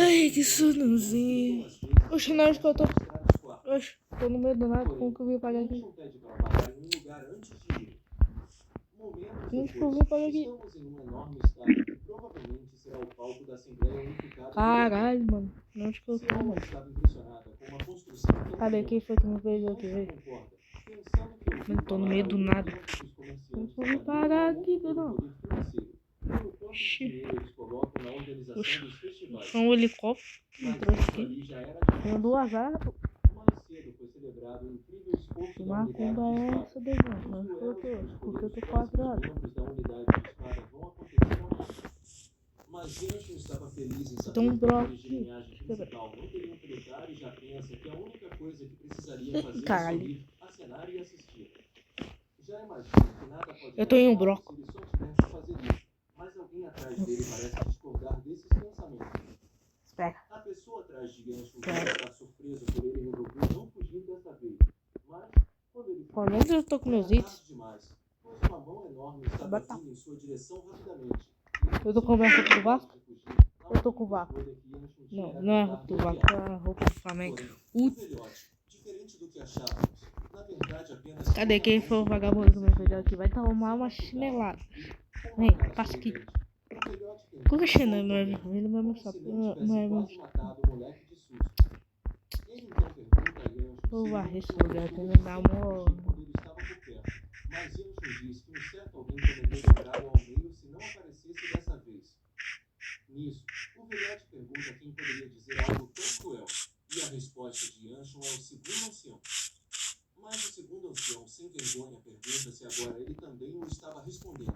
Ai, que sonozinho. Oxe, não, acho que eu tô... Oxe, tô no meio do nada, como que eu vim pagar aqui? Onde que eu vim pagar aqui? Caralho, mano. Onde que eu tô, mano? Cadê? Quem foi que me fez aqui, velho? Não tô no meio do nada. Como que eu vim pagar aqui, não? Oxi. Oxi. Foi um helicóptero que me trouxe aqui. Tem duas asas. Que macumba é essa daí, mano? Porque eu tô quadrado. Tem um broco aqui. Caralho. Eu tô em um broco. Espera. Pelo menos eu tô com meus itens. Eu tô com a minha roupa do Vasco? Eu tô com o Vasco. Não, não é a roupa do Vasco, é a roupa do Flamengo. Cadê quem foi o vagabundo do meu filho aqui? Vai tomar uma chinelada. Vem, passa aqui. Qual que é chinelo? Não é vermelho, mas não é vermelho. Vou varrer esse lugar aqui, me dá amor. Mas Yancho disse que um certo alguém prometeu jogá-lo ao meio se não aparecesse dessa vez. Nisso, o velhote pergunta quem poderia dizer algo tão cruel. E a resposta de Yancho é o segundo ancião. Mas o segundo ancião, sem vergonha, pergunta se agora ele também o estava respondendo.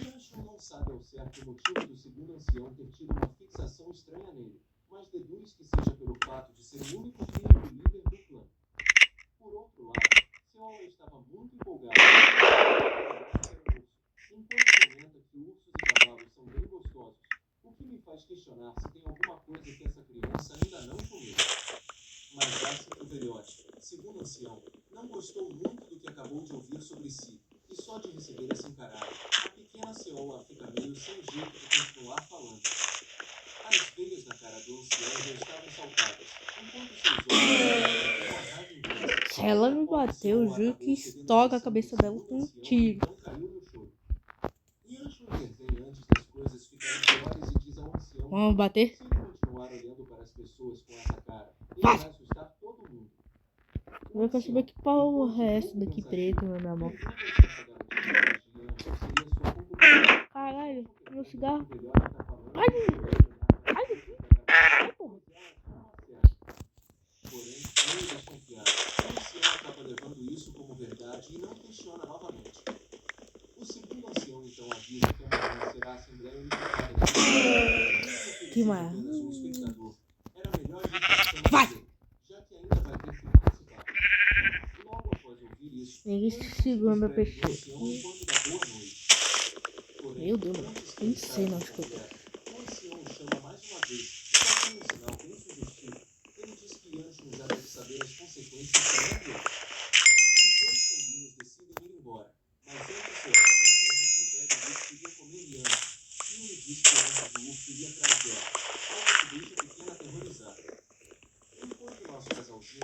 Yancho não sabe ao certo o motivo do segundo ancião ter tido uma fixação estranha nele, mas deduz que seja pelo fato de ser o único filho do líder do clã. Por outro lado, Seola estava muito empolgado. Enquanto comenta que ursos e cavalos são bem gostosos, o que me faz questionar se tem alguma coisa que essa criança ainda não comeu. Mas dá-se que o velhote, segundo ancião, não gostou muito do que acabou de ouvir sobre si, e só de receber essa encarada, a pequena Seola fica meio sem jeito de continuar falando. As veias na cara do ancião já estavam saltadas, enquanto seus olhos... Se ela me bateu, eu juro que estoura a cabeça dela com um tiro. Vamos bater? Vai! Eu quero saber que porra é essa daqui preta na minha mão. Caralho, meu cigarro. Ai, ai, ai, porra. Que mais? Vai! Ninguém se segurando a pessoa. Meu Deus, mano. Nem sei não escutar.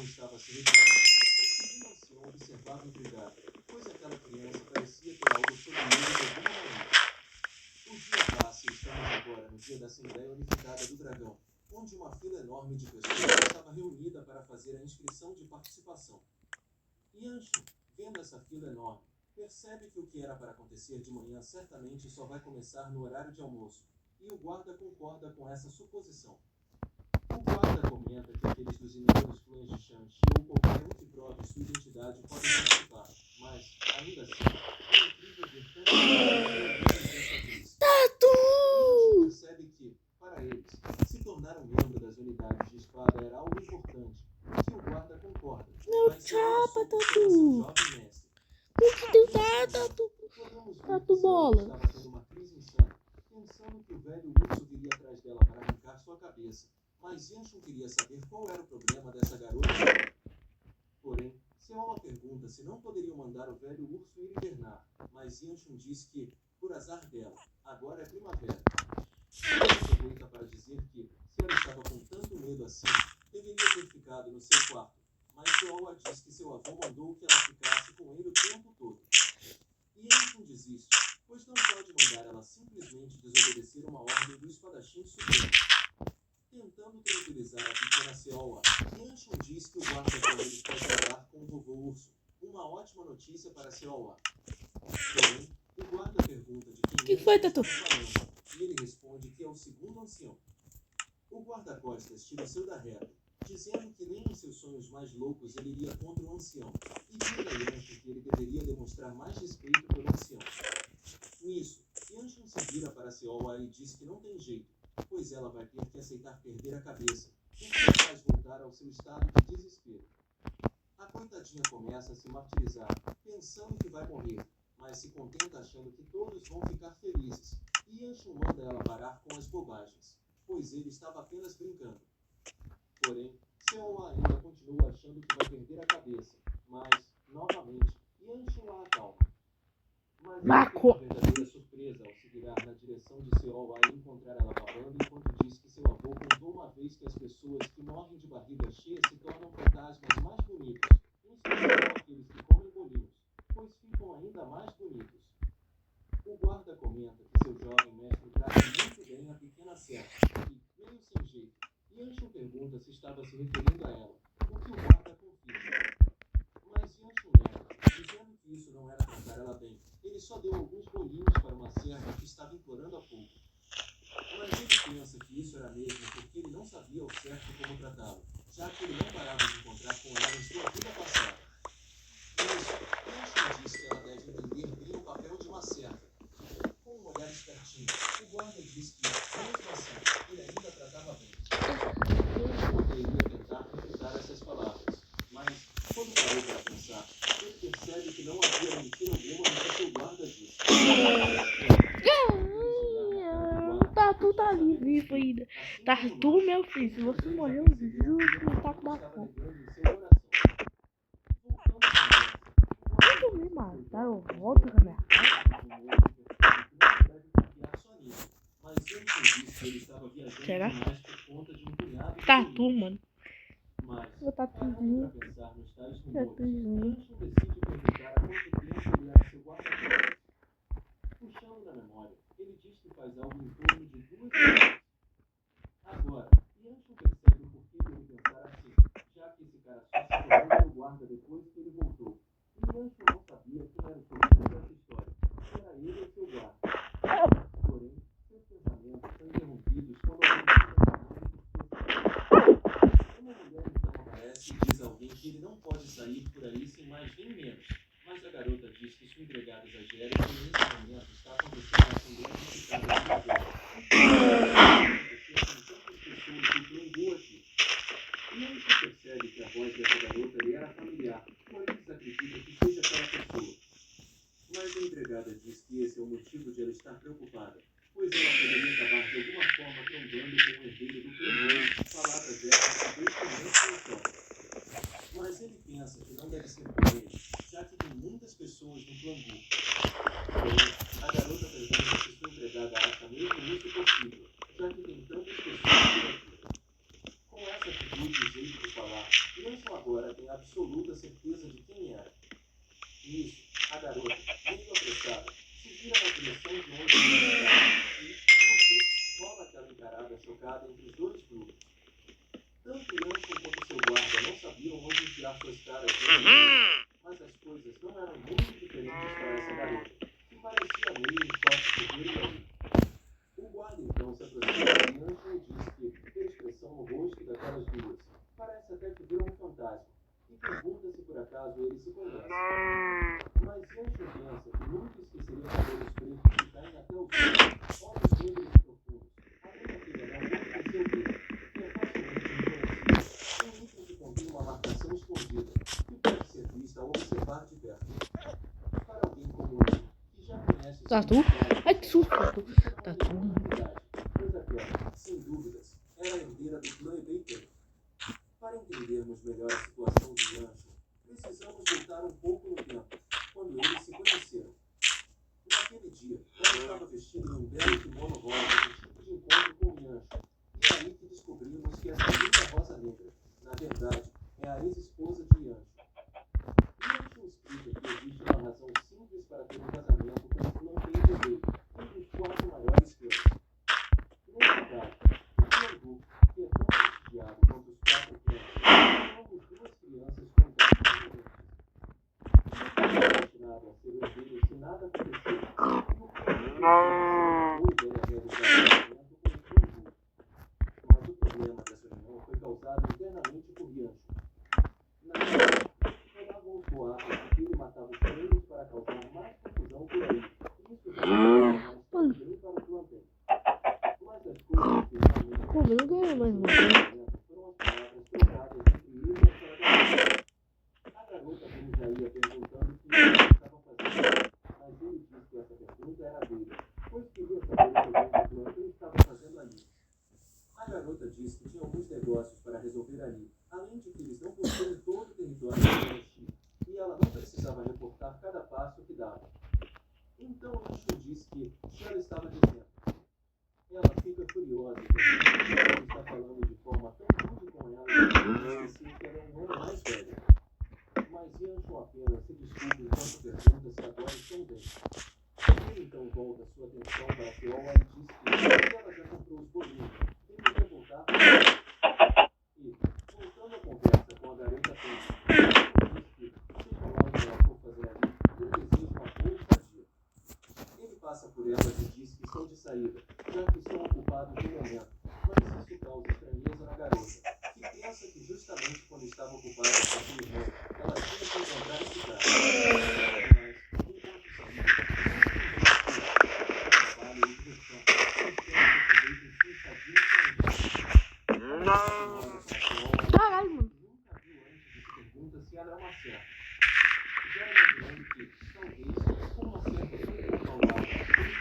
Estava se retirando. O segundo ancião observava intrigado, pois aquela criança parecia ter algo sobre ele de alguma maneira. O dia passa e estamos agora no dia da Assembleia Unificada do Dragão, onde uma fila enorme de pessoas estava reunida para fazer a inscrição de participação. Yancho, vendo essa fila enorme, percebe que o que era para acontecer de manhã certamente só vai começar no horário de almoço, e o guarda concorda com essa suposição. O guarda comenta que aqueles dos inúmeros clãs de Shanxi ou qualquer um que prove sua identidade podem participar, mas, ainda assim, é incrível ver tantas pessoas Tatu! Percebe que, para eles, se tornar um membro das unidades de espada era algo importante, e que o guarda concorda. Meu chapa, Tatu! O que tem Tatu? Tatu bola! Estava tendo uma crise insana, pensando que o velho urso viria atrás dela para arrancar sua cabeça. Mas Yancho queria saber qual era o problema dessa garota. Porém, Seola pergunta se não poderiam mandar o velho urso ir hibernar, mas Yancho diz que, por azar dela, agora é primavera. Ela aproveita para dizer que, se ela morrido assim, deveria ter ficado no seu quarto, mas Seowa diz que seu avô mandou que ela ficasse com ele o tempo todo. E Anshin desiste, pois não pode mandar ela simplesmente desobedecer uma ordem do espadachim supremo. Tentando tranquilizar a pequena Seowa, Anshin diz que o guarda-cordeiros pode falar com o vovô urso, uma ótima notícia para Seowa. Porém, o guarda pergunta de quem Que foi, está Tatu? falando, e ele responde que é o segundo ancião. O guarda-costas tira o seu da reta, dizendo que nem em seus sonhos mais loucos ele iria contra o ancião, e diz a Yanshin que ele deveria demonstrar mais respeito pelo ancião. Nisso, Yanshin se vira para Seowa e diz que não tem jeito, pois ela vai ter que aceitar perder a cabeça, o que a faz voltar ao seu estado de desespero. A coitadinha começa a se martirizar, pensando que vai morrer, mas se contenta achando que todos vão ficar felizes, e Yanshin manda ela parar com as bobagens, pois ele estava apenas brincando. Porém, Seowa ainda continua achando que vai perder a cabeça, mas, novamente, Yanshin a acalma. Mas ele tem uma verdadeira surpresa ao se virar na direção de Seowa e encontrar ela babando enquanto diz que seu avô contou uma vez que as pessoas que morrem de barriga cheia se tornam fantasmas mais bonitos, em especial aqueles que comem bolinhos, pois ficam ainda mais bonitos. O guarda comenta que seu jovem mestre trata muito bem a pequena serva, e, meio sem jeito, Yanshin pergunta se estava se referindo a ela, o que o guarda confirma. Mas Yanshin nega, dizendo que isso não era tratar ela bem. Ele só deu alguns bolinhos para uma serva que estava implorando há pouco. Mas ele pensa que isso era mesmo porque ele não sabia ao certo como tratá-la, já que ele não parava de encontrar com ela em sua vida passada. Nisso, Yanshin diz que ela deve entender bem o papel de uma serva. Com um olhar espertinho, o guarda diz que, mesmo assim, ele ainda tratava bem. Yanshin poderia tentar refutar essas palavras, mas, quando parou para pensar, ele percebe que não havia mentira alguma no que seu guarda disse. Tatu tá ali vivo ainda. Tatu, meu filho, se você morreu, juro que não tá com uma fome. Quando me matar, eu volto pra minha casa. Será? Tatu, mano. O tatuzinho. Tatuzinho. Puxando na memória, ele diz que faz algo em torno de 2 horas. Agora, Yanshin percebe o porquê dele pensar assim, já que esse cara só se tornou seu guarda depois que ele voltou. E Yanshin não sabia quem era o culpado dessa história. Era ele ou seu guarda. Porém, seus pensamentos são interrompidos quando uma mulher então aparece e diz a alguém que ele não pode sair por aí sem mais nem menos. Mas a garota diz que sua empregada exagera e que nesse momento está acontecendo uma assembleia de casa de agora. Porque tem tantas pessoas que plangou aqui. E Yanshin percebe que a voz dessa garota lhe era familiar, porém desacredita que seja aquela pessoa. Mas a empregada diz que esse é o motivo de ela estar preocupada, pois ela poderia acabar de alguma forma trombando com o herdeiro do plangou, palavras essas que desconhecem o toque. Mas ele pensa que não deve ser por ele, já que tem muitas pessoas no plangou. Porém, a garota pergunta se sua empregada acha mesmo isso possível, já que tem tantas pessoas por aqui. Com essa atitude e jeito de falar, Yanshin agora tem absoluta certeza de quem era. Nisso, a garota, meio apressada, se vira na direção de onde ele estava e, no fim, rola aquela encarada chocada entre os dois grupos. Tanto Yanshin quanto seu guarda não sabiam onde enfiar suas caras mas as coisas não eram muito diferentes para essa garota, que parecia meio um toque de ver ali. O guarda então se aproxima de Yanshin e diz que, pela expressão no rosto daquelas duas, parece até que viram um fantasma, e pergunta se por acaso eles se conhecem. Mas Yanshin pensa que nunca esqueceria cabelos pretos que caem até o chão, olhos negros e profundos, além daquele anel muito seu dedo, que é facilmente reconhecível, um item que contém uma marcação escondida, que pode ser vista ao observar de perto. Para alguém como ele, que já conhece Tatu? Ai, que susto, Tatu. Tatu. Pois aquela, sem dúvidas, era a herdeira do clã Baker. Para entendermos melhor a situação de Yanshin, precisamos voltar um pouco no tempo, quando eles se conheceram. Naquele dia, ela estava vestida em um belo kimono rosa, no tipo de encontro com Yanshin, e é aí que descobrimos que essa linda nada aconteceu. No foi ideia realizar o evento com o jogo. Mas o problema dessa reunião foi causado internamente por Bianchi. Na verdade, rodavam os boatos de que ele matava os coelhos para causar mais confusão por aí. Isso já não mais também para o plantel. Mas as coisas que realmente Pô, mas não ganhou mais não. foram as palavras trocadas entre ele e aquela garota. A garota como já ia perguntando o que ele estava fazendo, mas ele disse que essa pergunta era dele, pois queria saber o que ele estava fazendo ali. A garota disse que tinha alguns negócios para resolver ali, além de que eles não possuem todo o território de Bianchi, e ela não precisava reportar cada passo que dava. Então Ancho disse que, se ela estava dizendo, ela fica curiosa, porque ele está falando de forma tão rude com ela que esqueceu que ela é um ano mais velha. Mas Ancho apenas se desculpa enquanto pergunta se agora estão bem. Ele então volta sua atenção para a Fiola e diz que ela já comprou os bolinhos, deveria voltar para casa. E, voltando a conversa com a garota pensa, diz que, seja lá o que ela for fazer ali, ele deseja uma boa estadia. Ele passa por elas e diz que estão de saída, já que estão ocupados no momento, mas isso causa estranheza na garota, que pensa que justamente quando estava ocupada com a sua irmã, ela tinha que encontrar esse cara. Mas, enquanto saía, trabalho e diversão, eles têm que aproveitar em sua estadia. Caralho, mano. Nunca viu antes e se pergunta se ela é uma certa. Já imaginando que, talvez, com uma certa pouco saudável, ele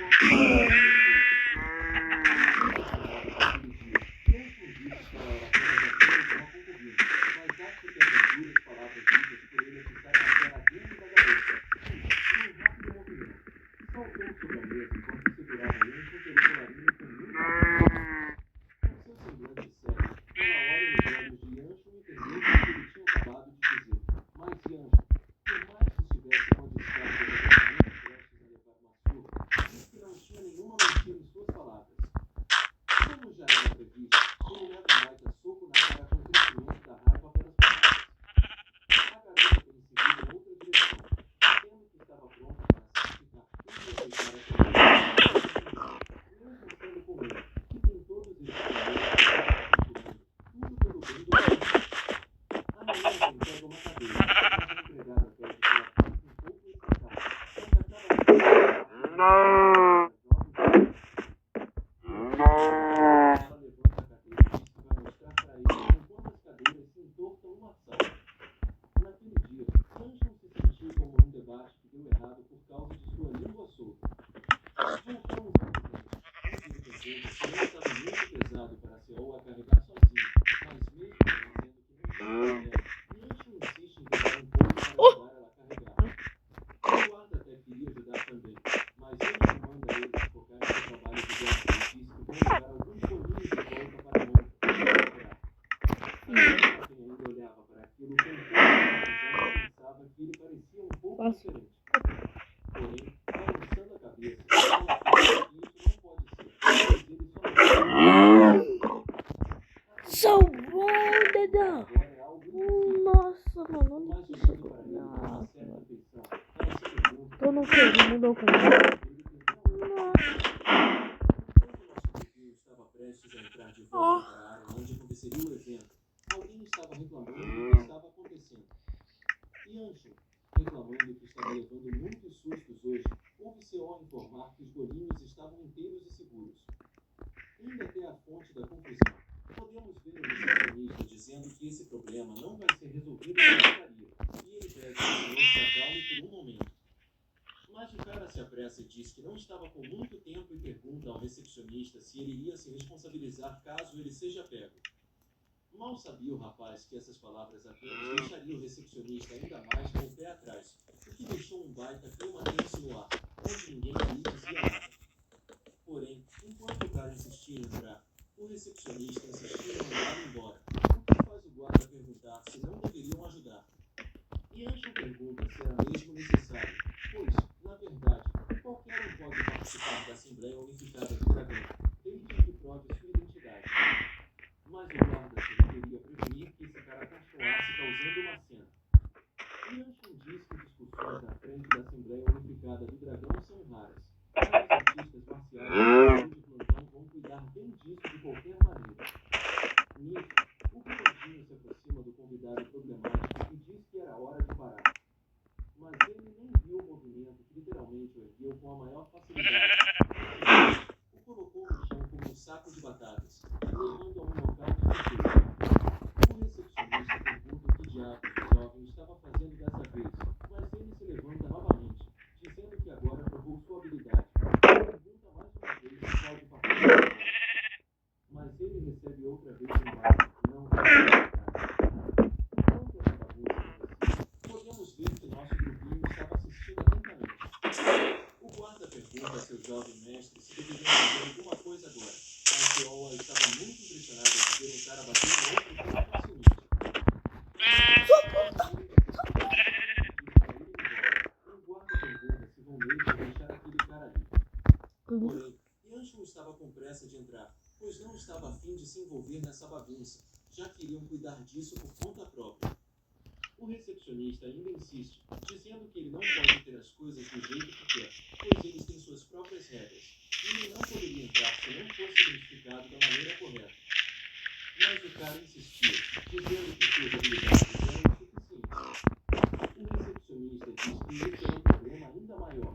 possa Sou bom, dedão. Nossa, mano, não consigo. Nossa. Tô no que? Mudou com estava prestes a entrar de volta para a área onde aconteceria o evento. Alguém estava reclamando do que estava acontecendo. E Ancho, reclamando que estava levando muitos sustos hoje, houve-se ao informar que os bolinhos estavam inteiros e seguros. Indo até a fonte da confusão, podemos ver o recepcionista dizendo que esse problema não vai ser resolvido na portaria, e ele pede que o senhor se acalme por um momento. Mas o cara se apressa e diz que não estava com muito tempo e pergunta ao recepcionista se ele iria se responsabilizar caso ele seja pego. Mal sabia o rapaz que essas palavras apenas deixariam o recepcionista ainda mais com o pé atrás, o que deixou um baita clima tenso no ar, onde ninguém ali dizia nada. Porém, enquanto o cara insistia em entrar, o recepcionista insistia em mandar embora, o que faz o guarda perguntar se não deveriam ajudar. E Ancho pergunta se era mesmo necessário, pois, na verdade, qualquer um pode participar da Assembleia Unificada do Dragão, desde que prove sua identidade. Mas o guarda queria prevenir que esse cara continuasse causando uma cena. E Ancho diz que discussões na frente da Assembleia Unificada do Dragão disso de qualquer maneira. Nisso, o Cuidadinho se aproxima do convidado problemático e diz que era hora de parar. Mas ele nem viu o movimento que literalmente o ergueu com a maior facilidade. O colocou no chão como um saco de batatas, levando a um local de certeza. O recepcionista pergunta o que diabos o jovem estava fazendo dessa vez, mas ele se levanta novamente, dizendo que agora provou sua habilidade. Pergunta mais uma vez se pode participar. Mas ele recebe outra vez um bate, não enquanto essa bagunça acontecia, podemos ver que nosso grupinho estava assistindo atentamente. O guarda pergunta a seu jovem mestre se deveria fazer alguma coisa agora, mas Keola estava muito impressionado de ver um cara bater no outro tão facilmente. O guarda pergunta se vão mesmo deixar aquele cara ali. Porém, Yancho estava com pressa de entrar, pois não estava a fim de se envolver nessa bagunça, já que iriam cuidar disso por conta própria. O recepcionista ainda insiste, dizendo que ele não pode ter as coisas do jeito que quer, pois eles têm suas próprias regras, e ele não poderia entrar se não fosse identificado da maneira correta. Mas o cara insistia, dizendo que suas habilidades eram insuficientes. O recepcionista diz que isso é um problema ainda maior.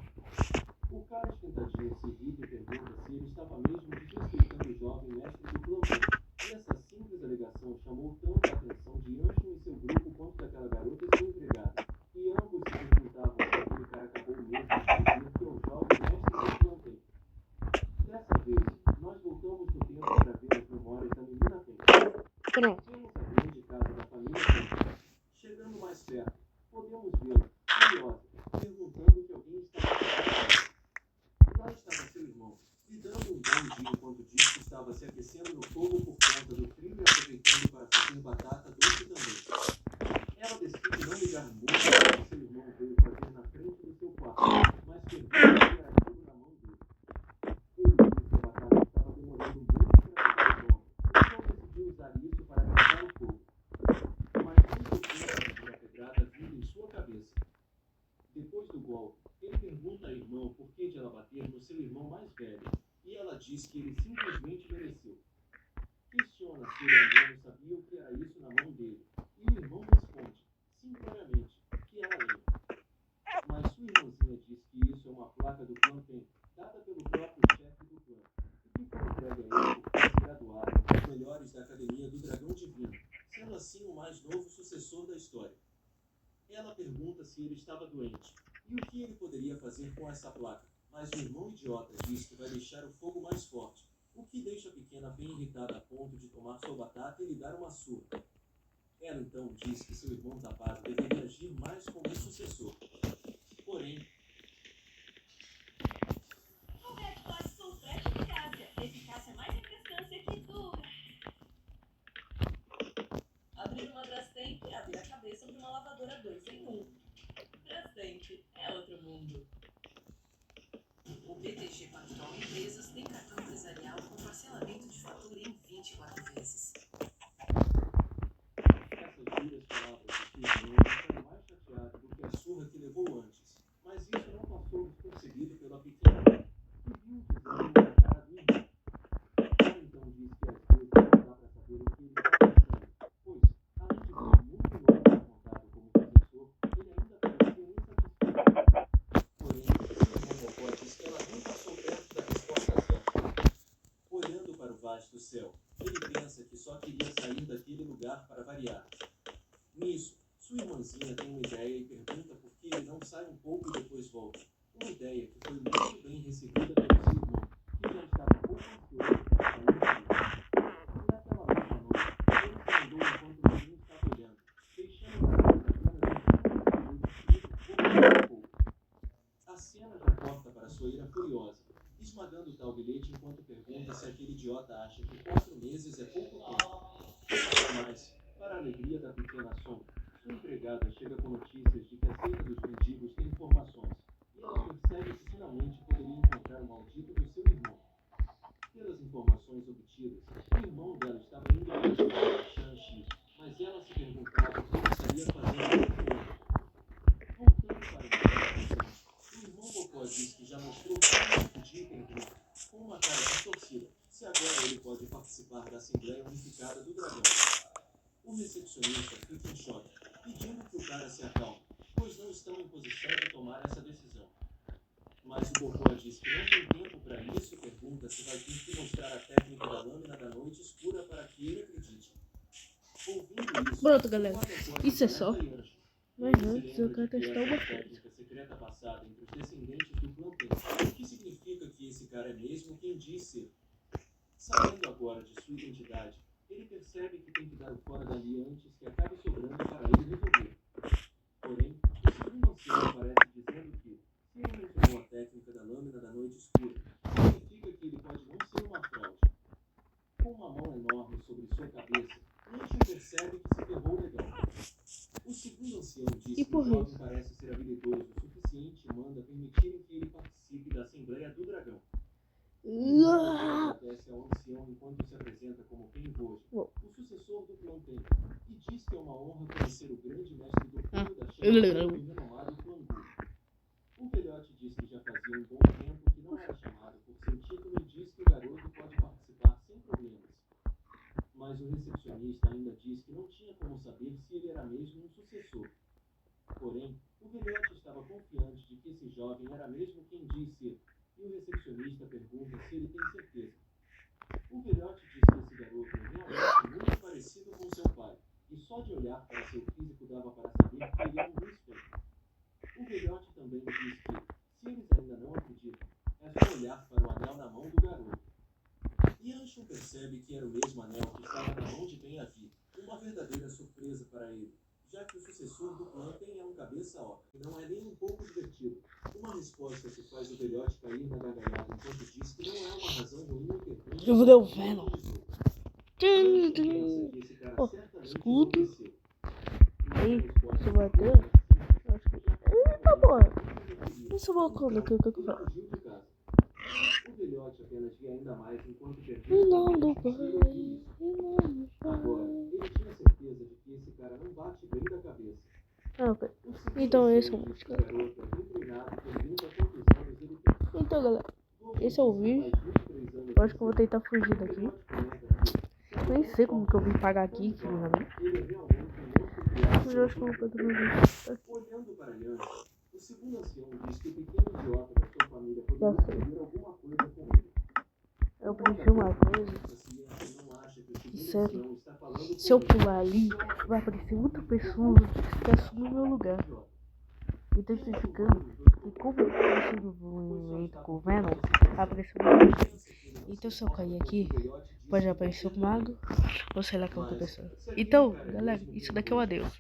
O cara esquentadinho se irrita e pergunta se ele estava mesmo desrespeitando o jovem mestre do plantão. E essa simples alegação chamou tanto a atenção de Yancho e seu grupo quanto daquela garota e sua empregada. E ambos se perguntavam se aquele cara acabou mesmo de dizer que é o jovem mestre do plantão. Dessa vez, nós voltamos no tempo para ver as memórias da menina Pen. Pronto. Temos a grande casa da família Pen. Chegando mais perto, podemos vê-la, curiosa, perguntando se alguém estava acontecendo. Lá estava seu irmão, lhe dando um bom dia enquanto diz que estava se aquecendo no fogo por conta do frio e aproveitando para fazer batata doce também. Ela decide não ligar muito ao que seu irmão veio fazer na frente do seu quarto, mas pergunta se era aquilo na mão dele. Ele disse que a batata estava demorando muito para ficar pronta, então decidiu usar isso para aquecer o fogo. Mas muito tempo de uma pedrada vindo em sua cabeça. Depois do golpe, ele pergunta à irmã por que de ela bater no seu irmão mais velho, e ela diz que ele simplesmente mereceu. Questiona se ele ainda não sabia o que era isso na mão dele, e o irmão responde, simplesmente, que ela lembra. Mas sua irmãzinha diz que isso é uma placa do clã Pen, dada pelo próprio chefe do clã, e que foi entregue a ele por ter se graduado entre os melhores da Academia do Dragão Divino, sendo assim o mais novo sucessor da história. Ela pergunta se ele estava doente, e o que ele poderia fazer com essa placa, mas o irmão idiota diz que vai deixar o fogo mais forte, o que deixa a pequena bem irritada a ponto de tomar sua batata e lhe dar uma surra. Ela então diz que seu irmão tapado deveria agir mais como um sucessor. Porém, Roberto pode soltar eficácia. Eficácia mais imprestância que tu. Abrir uma Brastemp e abrir a cabeça de uma lavadora 2 em 1. Brastemp é outro mundo. O BTG Pactual Empresas tem cartão empresarial com parcelamento de fatura em 24 vezes. essas duras palavras de seu irmão deixaram mais chateado do que a surra que levou antes, mas isso não passou despercebido pela pequena mãe, que viu o desânimo na cara do irmão. Ela então diz que às vezes não dá para saber o que ele está pensando, pois, além de ser muito novo e apontado como professor, ele ainda parecia insatisfeito. Porém, seu irmão Bocó diz que ela nem passou perto da resposta certa. Olhando para o vasto céu, ele pensa que só queria sair daquele lugar para variar. Nisso, sua irmãzinha tem uma ideia e pergunta por que ele não sai um pouco e depois volta. Uma ideia que foi muito bem recebida pelo seu irmão, que já estava pouco ansioso para sair dali. E naquela última noite, ele se andou enquanto ninguém estava olhando, deixando para trás apenas um simples bilhete escrito pouco. A cena já corta para sua ira furiosa, esmagando tal bilhete enquanto pergunta se aquele idiota acha que 4 meses é pouco tempo. Mas, para a alegria da pequena Som, sua empregada chega com notícias de que a seita dos mendigos tem informações, e ela percebe que finalmente poderia encontrar o maldito do seu irmão. Pelas informações obtidas, o irmão dela estava indo para a Shanxi, mas ela se perguntava o que ele estaria fazendo outro ano. Voltando para o negócio, o irmão Bocó diz que já mostrou tudo o que podia entender, com uma cara distorcida, se agora ele pode participar da Assembleia Unificada do Dragão. O recepcionista fica em choque, pedindo que o cara se acalme, pois não estão em posição de tomar essa decisão. Mas o Bocó diz que não tem tempo para isso e pergunta se vai ter que mostrar a técnica da lâmina da noite escura para que ele acredite. Ouvindo isso, Pronto, galera. Isso é só. Mas Mas antes eu quero testar uma coisa. técnica secreta passada entre os descendentes do clã Pen, o que significa que esse cara é mesmo quem diz ser. Sabendo agora de sua identidade, ele percebe que tem que dar o fora dali antes que acabe sobrando para ele resolver. Porém, o segundo ancião aparece dizendo que, se ele mencionou a técnica da lâmina da noite escura, significa que ele pode não ser uma fraude. Com uma mão enorme sobre sua cabeça, Anshin percebe que se ferrou legal. O segundo ancião diz que o jovem parece ser habilidoso o suficiente e manda permitirem que ele participe da Assembleia do Dragão. Agradece ao ancião enquanto se apresenta como Pen Voge, o sucessor do clã Pen, e diz que é uma honra conhecer o grande mestre do Punho da Chama e o renomado clã Gu. O velhote diz que já fazia um bom tempo que não era chamado por seu título e diz que o garoto pode participar sem problemas. Mas o recepcionista ainda diz que não tinha como saber se ele era mesmo um sucessor. Porém, o velhote estava confiante de que esse jovem era mesmo quem diz ser, e o recepcionista pergunta se ele tem certeza. O velhote diz que esse garoto é realmente muito parecido com seu pai, e só de olhar para seu físico dava para saber que ele é um respeito. O velhote também diz que, se eles ainda não acreditam, é só olhar para o anel na mão do garoto. E Anshin percebe que era o mesmo anel que estava na mão de Ben-Avi, uma verdadeira surpresa para ele, já que o sucessor do clã tem um cabeça oca, que não é nem um pouco divertido. Uma resposta que faz o velhote cair na gargalhada enquanto diz que não é uma razão ruim ou pergunta. Eu vou dar o Venom. Escudo. Aí, você bateu? Tá bom. Isso eu vou colocar o que eu falo. O velhote apenas ria ainda mais enquanto E não do pai. Agora, ele tinha certeza de que esse cara não bate bem da cabeça. Ah, ok. Então esse é o vídeo, galera. Então, galera, esse é o vídeo. Eu acho que eu vou tentar fugir daqui. Nem sei como que eu vim pagar aqui, finalmente. Mas eu acho que eu vou fazer um vídeo. Olhando para Yanshin, o segundo ancião diz que o pequeno idiota da sua família poderia fazer alguma coisa com ele. Eu prefiro uma coisa. Sério, se eu pular ali, vai aparecer outra pessoa que assume o meu lugar. Então explicando que como eu consigo envolvimento com o Venom, apareceu o mago. Então se eu cair aqui, pode aparecer o mago ou sei lá que outra pessoa. Então, galera, isso daqui é um adeus.